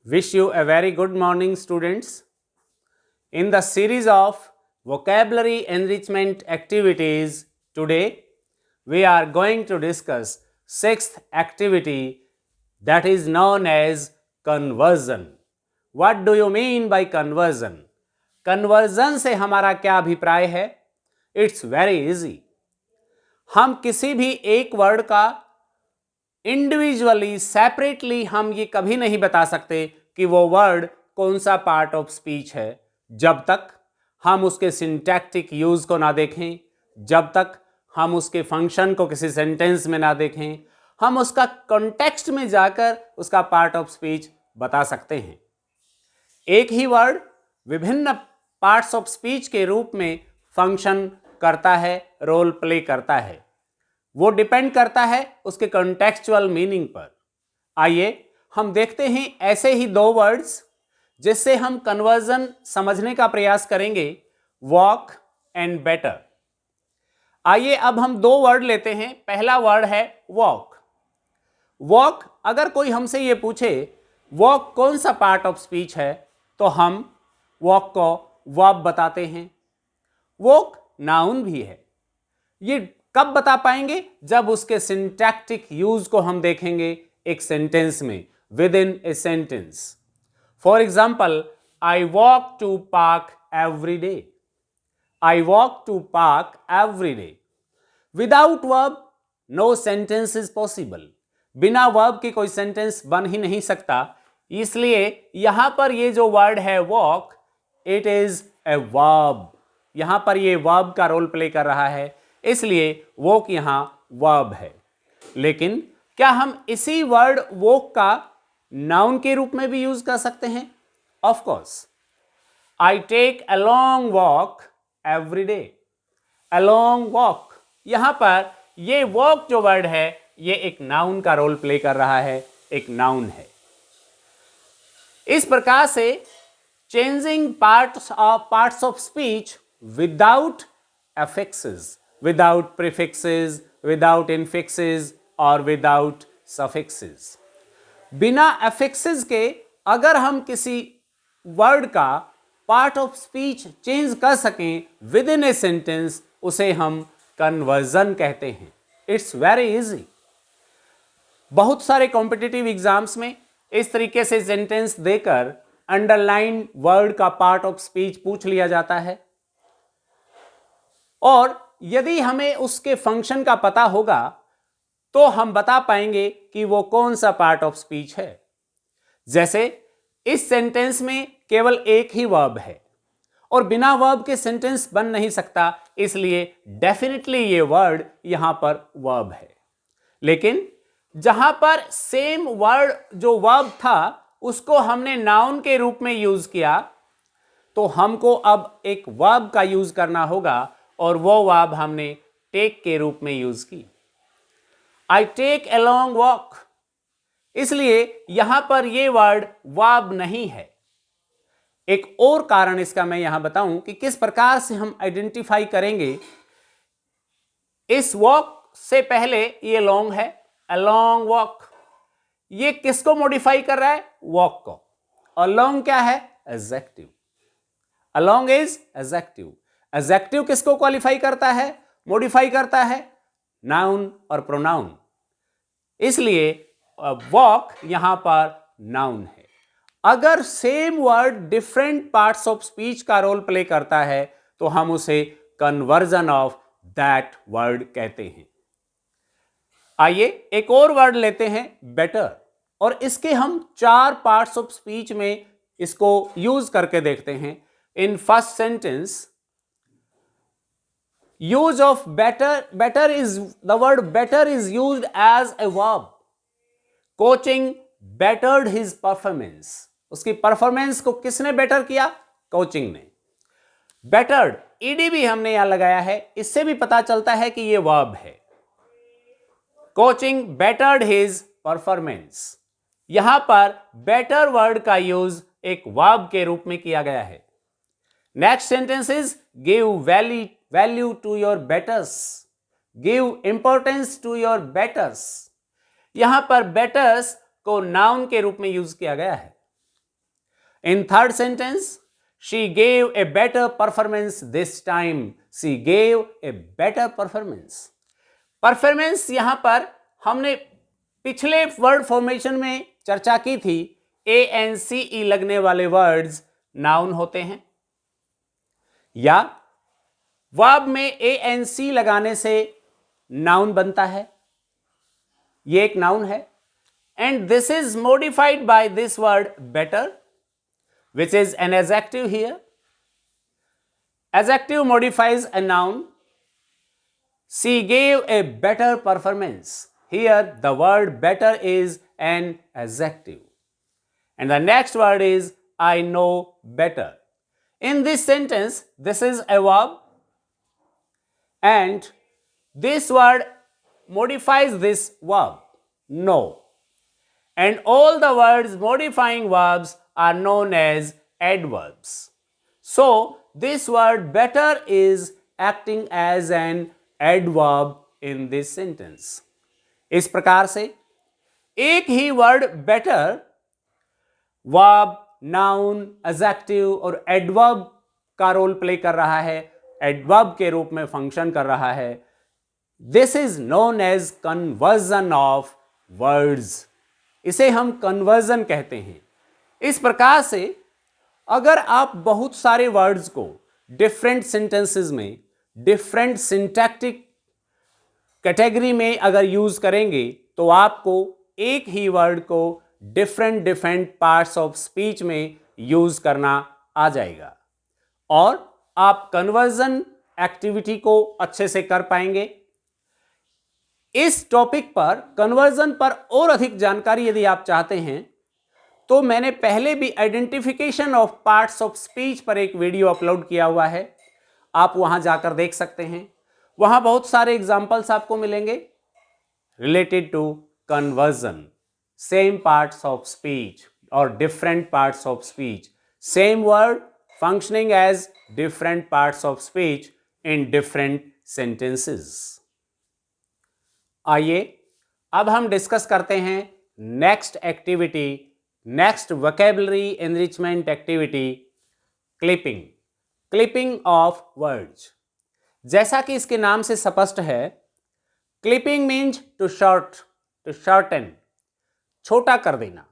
Wish you a very good morning, students. In the series of vocabulary enrichment activities, today we are going to discuss sixth activity, that is known as conversion. What do you mean by conversion? Conversion से हमारा क्या अभिप्राय है? It's very easy. हम किसी भी एक word का इंडिविजुअली सेपरेटली हम ये कभी नहीं बता सकते कि वो वर्ड कौन सा पार्ट ऑफ स्पीच है जब तक हम उसके सिंटैक्टिक यूज को ना देखें, जब तक हम उसके फंक्शन को किसी सेंटेंस में ना देखें, हम उसका कॉन्टेक्स्ट में जाकर उसका पार्ट ऑफ स्पीच बता सकते हैं। एक ही वर्ड विभिन्न पार्ट्स ऑफ स्पीच के रूप में फंक्शन करता है, रोल प्ले करता है। वो डिपेंड करता है उसके कॉन्टेक्चुअल मीनिंग पर। आइए हम देखते हैं ऐसे ही दो वर्ड्स जिससे हम कन्वर्जन समझने का प्रयास करेंगे, वॉक एंड बेटर। आइए अब हम दो वर्ड लेते हैं। पहला वर्ड है वॉक। वॉक, अगर कोई हमसे ये पूछे वॉक कौन सा पार्ट ऑफ स्पीच है, तो हम वॉक को वर्ब बताते हैं। वॉक नाउन भी है। ये कब बता पाएंगे? जब उसके सिंटैक्टिक यूज को हम देखेंगे एक सेंटेंस में, within a sentence. For example, I walk to park every day. I walk to park every day. Without verb no sentence is possible. बिना वर्ब की कोई सेंटेंस बन ही नहीं सकता। इसलिए यहां पर ये जो वर्ड है walk, it is a verb. यहां पर ये वर्ब का रोल प्ले कर रहा है, इसलिए वॉक यहां वर्ब है। लेकिन क्या हम इसी वर्ड वॉक का नाउन के रूप में भी यूज कर सकते हैं? Of course. I take a long walk every day. A long walk, यहां पर ये वॉक जो वर्ड है ये एक नाउन का रोल प्ले कर रहा है, एक नाउन है। इस प्रकार से changing parts of speech without affixes, without prefixes, without infixes और without suffixes। बिना affixes के अगर हम किसी वर्ड का पार्ट ऑफ स्पीच चेंज कर सकें विद इन ए सेंटेंस, उसे हम कन्वर्जन कहते हैं। It's very easy. बहुत सारे कॉम्पिटिटिव एग्जाम्स में इस तरीके से सेंटेंस देकर अंडरलाइन वर्ड का पार्ट ऑफ स्पीच पूछ लिया जाता है, और यदि हमें उसके फंक्शन का पता होगा तो हम बता पाएंगे कि वो कौन सा पार्ट ऑफ स्पीच है। जैसे इस सेंटेंस में केवल एक ही वर्ब है और बिना वर्ब के सेंटेंस बन नहीं सकता, इसलिए डेफिनेटली ये वर्ड यहां पर वर्ब है। लेकिन जहां पर सेम वर्ड जो वर्ब था उसको हमने नाउन के रूप में यूज किया, तो हमको अब एक वर्ब का यूज करना होगा, और वो वर्ब हमने टेक के रूप में यूज की। I take a long walk, इसलिए यहां पर ये वर्ड वर्ब नहीं है। एक और कारण इसका मैं यहां बताऊं कि किस प्रकार से हम आइडेंटिफाई करेंगे। इस वॉक से पहले ये लॉन्ग है, अ लॉन्ग वॉक। ये किसको मॉडिफाई कर रहा है? वॉक को। और लॉन्ग क्या है? Adjective. A long is adjective. Adjective किसको क्वालिफाई करता है, मॉडिफाई करता है? नाउन और प्रोनाउन। इसलिए वॉक यहां पर नाउन है। अगर same word different parts of speech का रोल प्ले करता है तो हम उसे कन्वर्जन ऑफ दैट वर्ड कहते हैं। आइए एक और वर्ड लेते हैं, बेटर, और इसके हम चार पार्ट्स ऑफ स्पीच में इसको यूज करके देखते हैं। In first sentence, use of better is the word better is used as a verb. Coaching bettered his performance। उसकी परफॉर्मेंस को किसने बेटर किया? कोचिंग ने। bettered ed भी हमने यहां लगाया है, इससे भी पता चलता है कि यह वर्ब है। Coaching bettered his performance। यहां पर better वर्ड का यूज एक वर्ब के रूप में किया गया है। Next sentence is give value to your betters, give importance to your betters। यहां पर betters को नाउन के रूप में यूज किया गया है। In third sentence, she gave a better performance this time. She gave a better performance. Performance यहां पर हमने पिछले वर्ड फॉर्मेशन में चर्चा की थी, ANCE लगने वाले वर्ड्स नाउन होते हैं, या वर्ब में ANC लगाने से नाउन बनता है, ये एक नाउन है. And this is modified by this word better, which is an adjective here. Adjective modifies a noun. She gave a better performance. Here the word better is an adjective. And the next word is I know better. In this sentence, this is a verb. And this word modifies this verb, know. And all the words modifying verbs are known as adverbs. So this word better is acting as an adverb in this sentence. इस प्रकार से एक ही word better verb, noun, adjective और adverb का role play कर रहा है, adverb के रूप में फंक्शन कर रहा है. This is known as conversion of words. इसे हम कन्वर्जन कहते हैं. इस प्रकार से अगर आप बहुत सारे वर्ड्स को डिफरेंट सेंटेंसेस में डिफरेंट सिंटैक्टिक कैटेगरी में अगर यूज करेंगे तो आपको एक ही वर्ड को डिफरेंट पार्ट्स ऑफ स्पीच में यूज करना आ जाएगा और आप कन्वर्जन एक्टिविटी को अच्छे से कर पाएंगे. इस टॉपिक पर, कन्वर्जन पर और अधिक जानकारी यदि आप चाहते हैं तो मैंने पहले भी identification of parts of speech पर एक वीडियो अपलोड किया हुआ है, आप वहां जाकर देख सकते हैं. वहां बहुत सारे एग्जाम्पल्स आपको मिलेंगे related to conversion, same parts of speech और different parts of speech, same word functioning as different parts of speech in different sentences. आइए अब हम डिस्कस करते हैं next activity, next vocabulary enrichment activity, clipping. Clipping of words. जैसा कि इसके नाम से स्पष्ट है, क्लिपिंग मीन्स टू शॉर्टन, छोटा कर देना.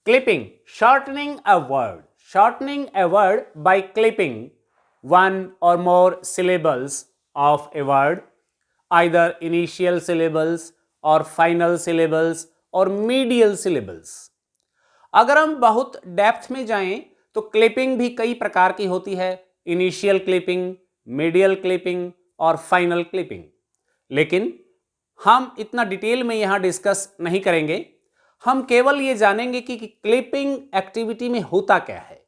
Clipping, shortening a word. Shortening a word by clipping one or more syllables of a word, either initial syllables or final syllables or medial syllables. अगर हम बहुत डेप्थ में जाएं तो क्लिपिंग भी कई प्रकार की होती है, इनिशियल क्लिपिंग, मीडियल क्लिपिंग और फाइनल क्लिपिंग. लेकिन हम इतना डिटेल में यहां डिस्कस नहीं करेंगे, हम केवल ये जानेंगे कि क्लिपिंग एक्टिविटी में होता क्या है.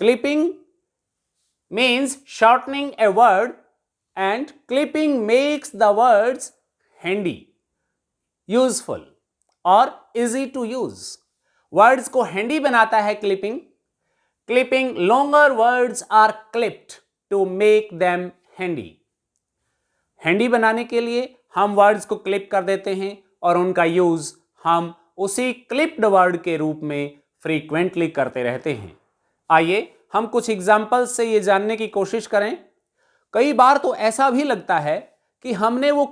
Clipping means shortening a word and clipping makes the words handy, useful or easy to use. Words को handy बनाता है clipping. Clipping, longer words are clipped to make them handy. Handy बनाने के लिए हम words को clip कर देते हैं और उनका use हम उसी clipped word के रूप में frequently करते रहते हैं. आइए हम कुछ एग्जाम्पल्स से ये जानने की कोशिश करें. कई बार तो ऐसा भी लगता है कि हमने वो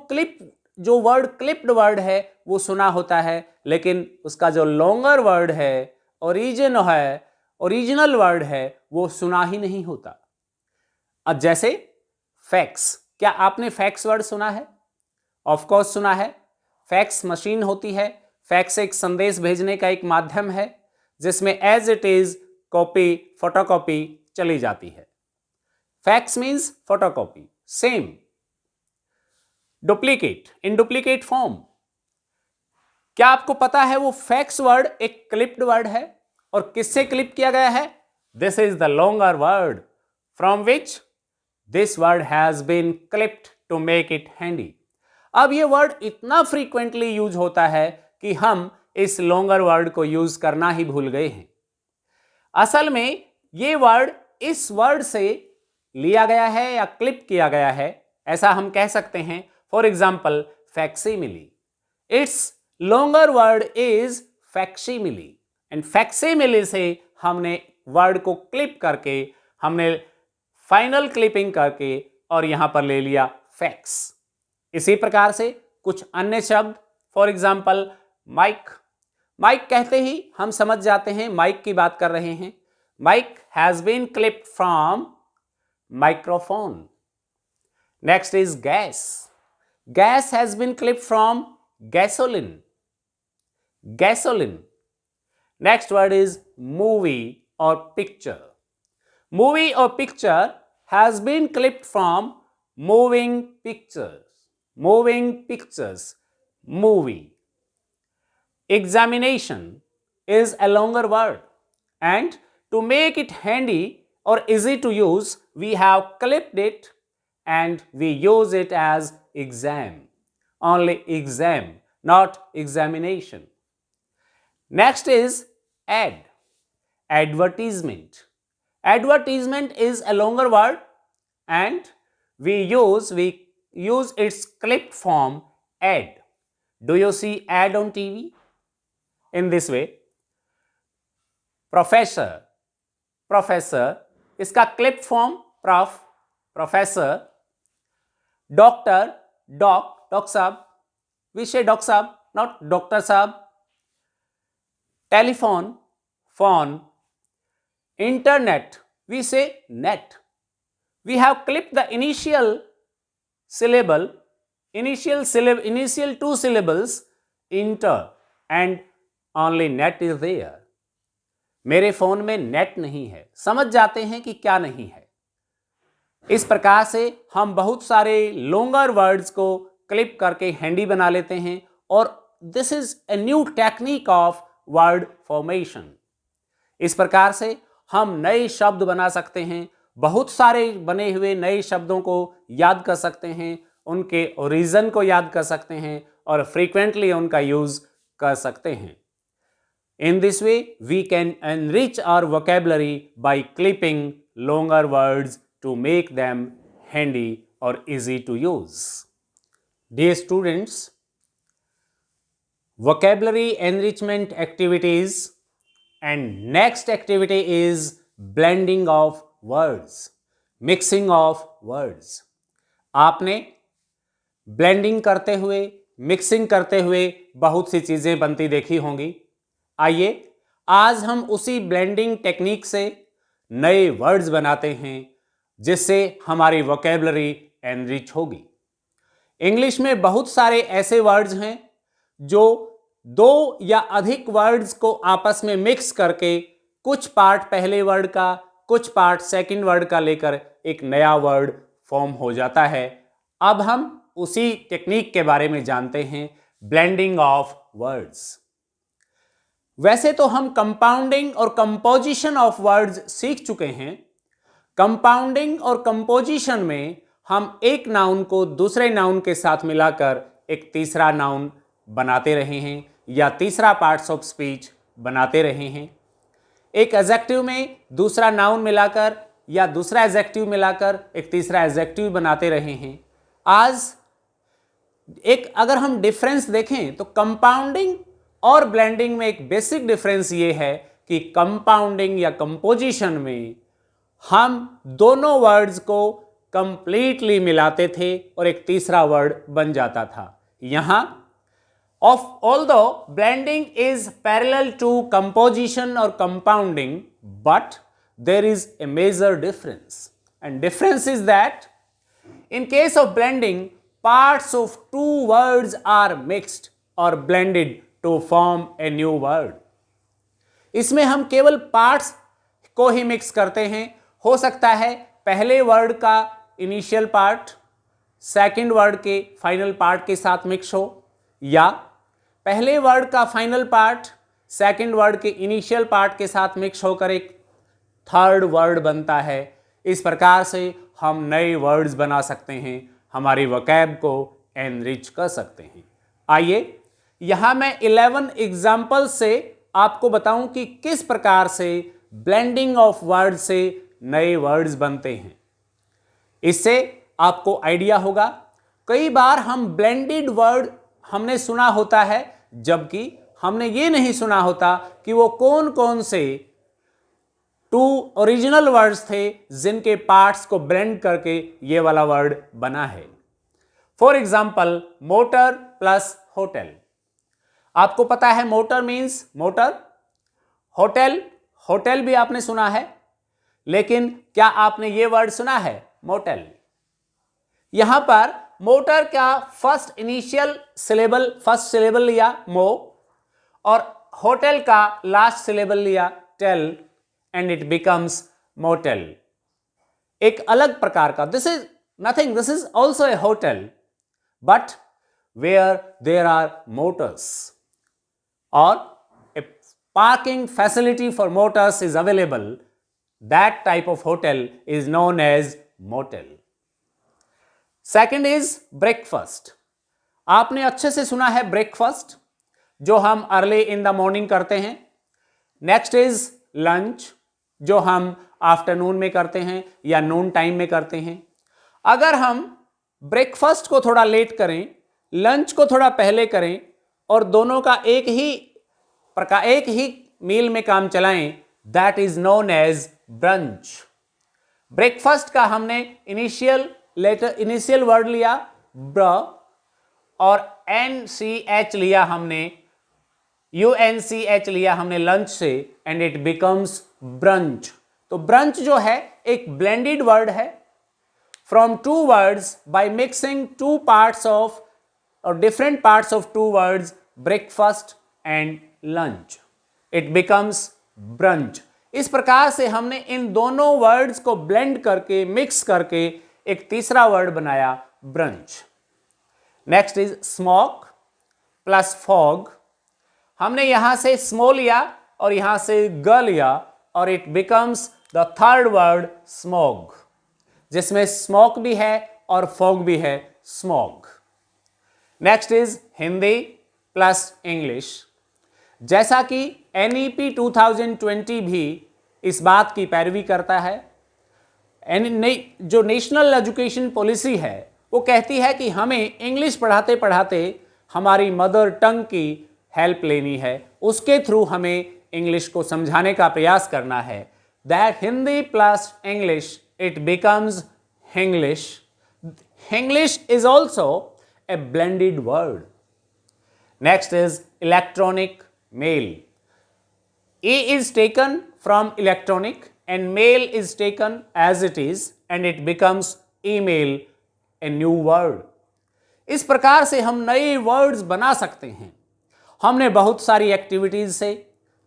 जो वर्ड क्लिप्ड वर्ड है वो सुना होता है, लेकिन उसका जो लॉन्गर वर्ड है, ओरिजिनल वर्ड है, वो सुना ही नहीं होता. अब जैसे फैक्स. क्या आपने फैक्स वर्ड सुना है? ऑफ कोर्स सुना है. फैक्स मशीन होती है. फैक्स एक संदेश भेजने का एक माध्यम है जिसमें as it is copy, photocopy चली जाती है. Fax means photocopy. Same. Duplicate, in duplicate form. क्या आपको पता है वो फैक्स वर्ड एक क्लिप्ड वर्ड है और किससे क्लिप किया गया है? This is the longer word from which this word has been clipped to make it handy. अब ये वर्ड इतना फ्रीक्वेंटली यूज होता है कि हम इस लॉन्गर वर्ड को यूज करना ही भूल गए हैं. असल में ये वर्ड इस वर्ड से लिया गया है या क्लिप किया गया है, ऐसा हम कह सकते हैं. For example facsimile. It's longer word is facsimile and facsimile से हमने वर्ड को क्लिप करके, हमने फाइनल क्लिपिंग करके और यहां पर ले लिया फैक्स। इसी प्रकार से कुछ अन्य शब्द, फॉर एग्जाम्पल माइक। माइक कहते ही हम समझ जाते हैं माइक की बात कर रहे हैं। Mic has been clipped from microphone. Next is gas. Gas has been clipped from gasoline. Gasoline. Next word is movie और पिक्चर। मूवी और picture has been clipped from moving pictures. Moving pictures, movie. Examination is a longer word, and to make it handy or easy to use, we have clipped it and we use it as exam. Only exam, not examination. Next is ad. Advertisement. Advertisement is a longer word, and we use its clipped form ad. Do you see ad on TV? In this way, professor, professor, इसका clip form prof, professor, doctor, doc साहब, we say doc साहब, not doctor साहब, telephone, phone, internet, we say net. We have clipped the initial syllable, initial two syllables, inter, and only net is there. मेरे phone में net नहीं है, समझ जाते हैं कि क्या नहीं है। इस प्रकार से हम बहुत सारे लॉन्गर वर्ड्स को क्लिप करके हैंडी बना लेते हैं, और this is a new technique of word formation. इस प्रकार से हम नए शब्द बना सकते हैं, बहुत सारे बने हुए नए शब्दों को याद कर सकते हैं, उनके ओरिजिन को याद कर सकते हैं और फ्रीक्वेंटली उनका यूज कर सकते हैं। In this way, we can enrich our vocabulary by clipping longer words to make them handy or easy to use. Dear students, vocabulary enrichment activities, and next activity is blending of words, mixing of words. आपने blending करते हुए, mixing करते हुए बहुत सी चीजें बनती देखी होंगी। आइए आज हम उसी ब्लेंडिंग टेक्निक से नए वर्ड्स बनाते हैं, जिससे हमारी वोकैबुलरी एनरिच होगी। इंग्लिश में बहुत सारे ऐसे वर्ड्स हैं जो दो या अधिक वर्ड्स को आपस में मिक्स करके कुछ पार्ट पहले वर्ड का, कुछ पार्ट सेकंड वर्ड का लेकर एक नया वर्ड फॉर्म हो जाता है। अब हम उसी टेक्निक के बारे में जानते हैं, ब्लेंडिंग ऑफ वर्ड्स। वैसे तो हम कंपाउंडिंग और कंपोजिशन ऑफ वर्ड्स सीख चुके हैं। कंपाउंडिंग और कंपोजिशन में हम एक नाउन को दूसरे नाउन के साथ मिलाकर एक तीसरा नाउन बनाते रहे हैं या तीसरा पार्ट्स ऑफ स्पीच बनाते रहे हैं। एक एडजेक्टिव में दूसरा नाउन मिलाकर या दूसरा एडजेक्टिव मिलाकर एक तीसरा एडजेक्टिव बनाते रहे हैं। आज एक अगर हम डिफरेंस देखें तो कंपाउंडिंग और ब्लेंडिंग में एक बेसिक डिफरेंस ये है कि कंपाउंडिंग या कंपोजिशन में हम दोनों वर्ड्स को कंप्लीटली मिलाते थे और एक तीसरा वर्ड बन जाता था। यहां although blending is parallel to composition और compounding, but there is a major difference, and difference is that in case of blending, parts of two words are mixed or blended to form a new word. इसमें हम केवल parts को ही mix करते हैं। हो सकता है पहले वर्ड का इनिशियल पार्ट सेकंड वर्ड के फाइनल पार्ट के साथ मिक्स हो, या पहले वर्ड का फाइनल पार्ट सेकंड वर्ड के इनिशियल पार्ट के साथ मिक्स होकर एक थर्ड वर्ड बनता है। इस प्रकार से हम नए वर्ड्स बना सकते हैं, हमारी वोकैब को एनरिच कर सकते हैं। आइए यहां मैं 11 एग्जाम्पल से आपको बताऊं कि किस प्रकार से ब्लेंडिंग ऑफ वर्ड से नए वर्ड्स बनते हैं। इससे आपको आइडिया होगा। कई बार हम ब्लेंडेड वर्ड हमने सुना होता है, जबकि हमने ये नहीं सुना होता कि वो कौन कौन से 2 ओरिजिनल वर्ड्स थे जिनके पार्ट्स को ब्लेंड करके ये वाला वर्ड बना है। For example, motor plus hotel. आपको पता है motor means motor, hotel, hotel भी आपने सुना है, लेकिन क्या आपने ये वर्ड सुना है मोटेल? यहां पर मोटर का फर्स्ट सिलेबल लिया मो, और होटल का लास्ट सिलेबल लिया tel, and it becomes motel. एक अलग प्रकार का, this is nothing, this is also a hotel, but where there are motors और a parking facility for motors is available, that type of hotel is known as motel. Second is breakfast. आपने अच्छे से सुना है breakfast, जो हम early in the morning करते हैं। नेक्स्ट इज लंच, जो हम आफ्टरनून में करते हैं या नून टाइम में करते हैं। अगर हम ब्रेकफास्ट को थोड़ा लेट करें, लंच को थोड़ा पहले करें और दोनों का एक ही मील में काम चलाएं, that is known as brunch. Breakfast का हमने इनिशियल वर्ड लिया ब्र, और NCH लिया हमने, UNCH लिया हमने लंच से, एंड इट बिकम्स ब्रंच। तो ब्रंच जो है एक ब्लेंडेड वर्ड है from 2 words by mixing 2 parts of और different parts of 2 words, breakfast and lunch, it becomes brunch. इस प्रकार से हमने इन दोनों वर्ड्स को ब्लेंड करके, मिक्स करके एक तीसरा वर्ड बनाया brunch. Next is smoke plus fog. हमने यहां से स्मो लिया और यहां से ग लिया, और it becomes the third word smog, जिसमें स्मोक भी है और फॉग भी है, smog. Next is Hindi plus English. जैसा कि NEP 2020 भी इस बात की पैरवी करता है, जो नेशनल एजुकेशन पॉलिसी है वो कहती है कि हमें इंग्लिश पढ़ाते पढ़ाते हमारी मदर टंग की हेल्प लेनी है, उसके थ्रू हमें इंग्लिश को समझाने का प्रयास करना है। That Hindi plus English, it becomes Hinglish. Hinglish is also A blended word. Next is electronic mail. E is taken from electronic and mail is taken as it is, and it becomes email, a new word. इस प्रकार से हम नए words बना सकते हैं। हमने बहुत सारी एक्टिविटीज से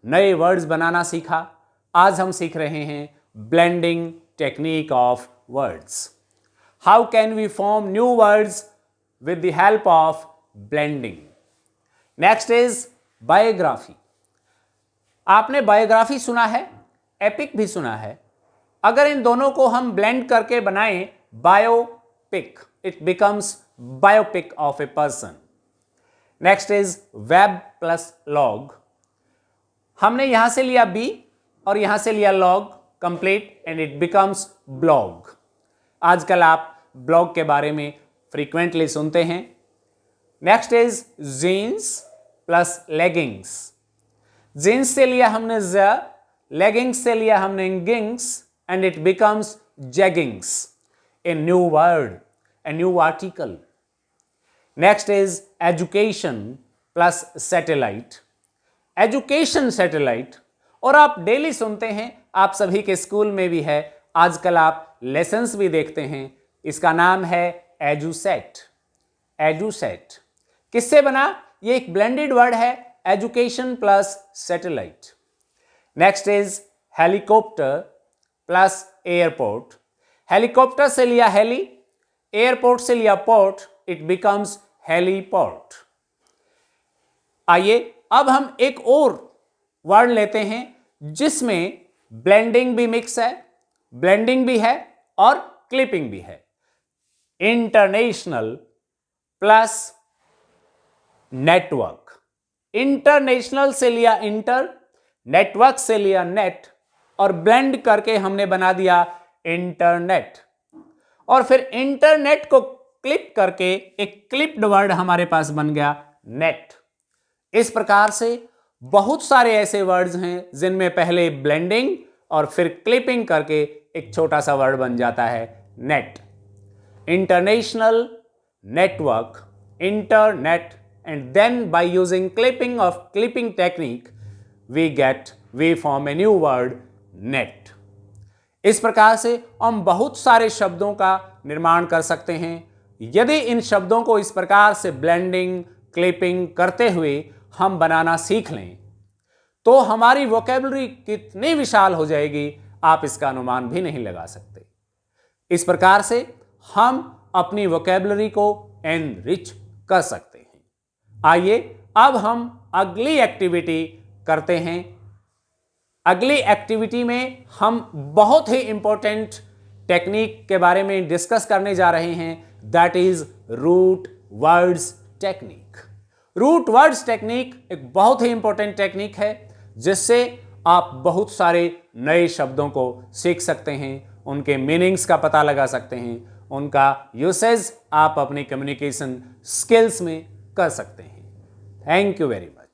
नए वर्ड्स बनाना सीखा। आज हम सीख रहे हैं blending technique of words. How can we form new words with the help of blending. Next is biography. आपने बायोग्राफी सुना है, एपिक भी सुना है। अगर इन दोनों को हम ब्लेंड करके बनाएं biopic, it becomes biopic of a person. Next is web plus log. हमने यहां से लिया बी और यहां से लिया log, complete, and it becomes blog. आजकल आप ब्लॉग के बारे में फ्रीक्वेंटली सुनते हैं। Next is jeans plus leggings. Jeans से लिया हमने ज, लेगिंग्स से लिया हमने गिंग्स, and it becomes jeggings, a new word, a new article. Next is education plus satellite. Education satellite, और आप डेली सुनते हैं, आप सभी के स्कूल में भी है, आजकल आप लेसन्स भी देखते हैं। इसका नाम है एजुसेट। एजुसेट किससे बना? ये एक ब्लेंडेड वर्ड है, education plus satellite. Next is helicopter plus airport. Helicopter से लिया हेली, एयरपोर्ट से लिया पोर्ट, इट बिकम्स हेलीपोर्ट। आइए अब हम एक और वर्ड लेते हैं जिसमें ब्लेंडिंग भी मिक्स है, ब्लेंडिंग भी है और क्लिपिंग भी है। International plus network. इंटरनेशनल से लिया इंटर, नेटवर्क से लिया नेट, और ब्लेंड करके हमने बना दिया इंटरनेट। और फिर इंटरनेट को क्लिप करके एक क्लिप्ड वर्ड हमारे पास बन गया नेट। इस प्रकार से बहुत सारे ऐसे वर्ड्स हैं जिनमें पहले ब्लेंडिंग और फिर क्लिपिंग करके एक छोटा सा वर्ड बन जाता है net. International, network, internet, and then by using clipping technique we form a new word net। इस प्रकार से हम बहुत सारे शब्दों का निर्माण कर सकते हैं। यदि इन शब्दों को इस प्रकार से ब्लेंडिंग, क्लिपिंग करते हुए हम बनाना सीख लें तो हमारी वोकैबुलरी कितनी विशाल हो जाएगी आप इसका अनुमान भी नहीं लगा सकते। इस प्रकार से हम अपनी वोकैबुलरी को एनरिच कर सकते हैं। आइए अब हम अगली एक्टिविटी करते हैं। अगली एक्टिविटी में हम बहुत ही इंपॉर्टेंट टेक्निक के बारे में डिस्कस करने जा रहे हैं, that is root words technique. Root words technique एक बहुत ही इंपॉर्टेंट टेक्निक है जिससे आप बहुत सारे नए शब्दों को सीख सकते हैं, उनके मीनिंग्स का पता लगा सकते हैं, उनका यूसेज आप अपनी कम्युनिकेशन स्किल्स में कर सकते हैं। Thank you very much.